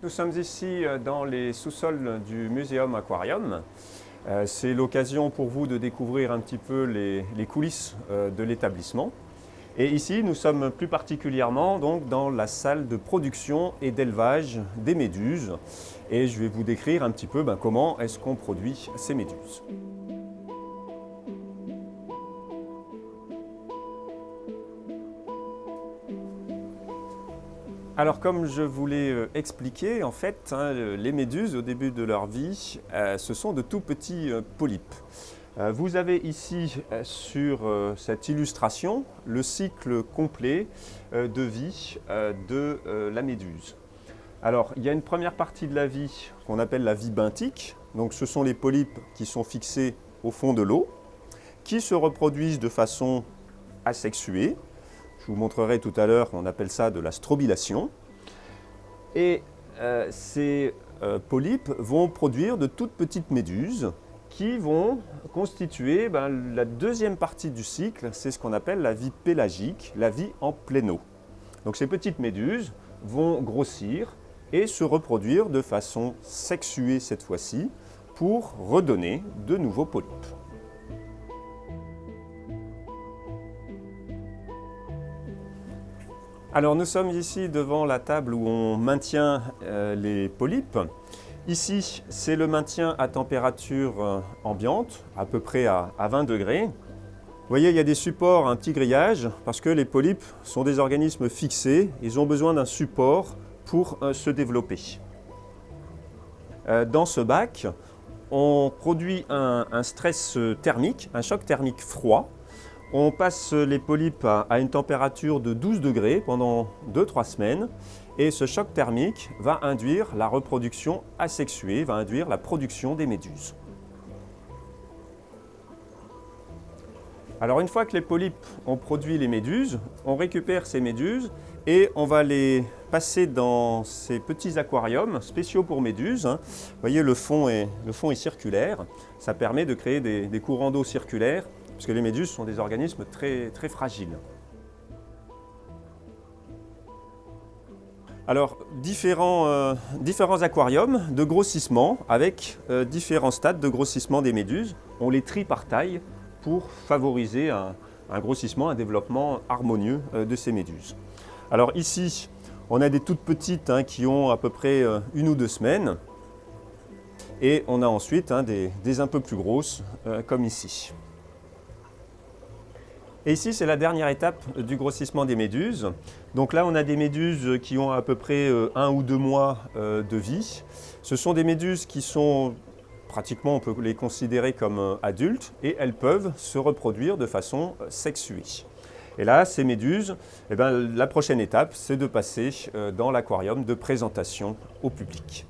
Nous sommes ici dans les sous-sols du Muséum Aquarium. C'est l'occasion pour vous de découvrir un petit peu les coulisses de l'établissement. Et ici, nous sommes plus particulièrement donc, dans la salle de production et d'élevage des méduses. Et je vais vous décrire un petit peu comment est-ce qu'on produit ces méduses. Alors comme je vous l'ai expliqué, en fait, les méduses au début de leur vie, ce sont de tout petits polypes. Vous avez ici sur cette illustration le cycle complet de vie de la méduse. Alors il y a une première partie de la vie qu'on appelle la vie benthique, donc ce sont les polypes qui sont fixés au fond de l'eau, qui se reproduisent de façon asexuée. Je vous montrerai tout à l'heure, on appelle ça de la strobilation. Et ces polypes vont produire de toutes petites méduses qui vont constituer la deuxième partie du cycle, c'est ce qu'on appelle la vie pélagique, la vie en pleine eau. Donc ces petites méduses vont grossir et se reproduire de façon sexuée cette fois-ci pour redonner de nouveaux polypes. Alors nous sommes ici devant la table où on maintient les polypes. Ici, c'est le maintien à température ambiante, à peu près à 20 degrés. Vous voyez, il y a des supports, un petit grillage, parce que les polypes sont des organismes fixés. Ils ont besoin d'un support pour se développer. Dans ce bac, on produit un stress thermique, un choc thermique froid. On passe les polypes à une température de 12 degrés pendant 2-3 semaines et ce choc thermique va induire la reproduction asexuée, va induire la production des méduses. Alors une fois que les polypes ont produit les méduses, on récupère ces méduses et on va les passer dans ces petits aquariums spéciaux pour méduses. Vous voyez, le fond est circulaire, ça permet de créer des courants d'eau circulaires parce que les méduses sont des organismes très, très fragiles. Alors, différents aquariums de grossissement avec différents stades de grossissement des méduses. On les trie par taille pour favoriser un grossissement, un développement harmonieux de ces méduses. Alors ici, on a des toutes petites qui ont à peu près 1 ou 2 semaines. Et on a ensuite des un peu plus grosses, comme ici. Et ici, c'est la dernière étape du grossissement des méduses. Donc là, on a des méduses qui ont à peu près 1 ou 2 mois de vie. Ce sont des méduses qui sont pratiquement, on peut les considérer comme adultes et elles peuvent se reproduire de façon sexuée. Et là, ces méduses, la prochaine étape, c'est de passer dans l'aquarium de présentation au public.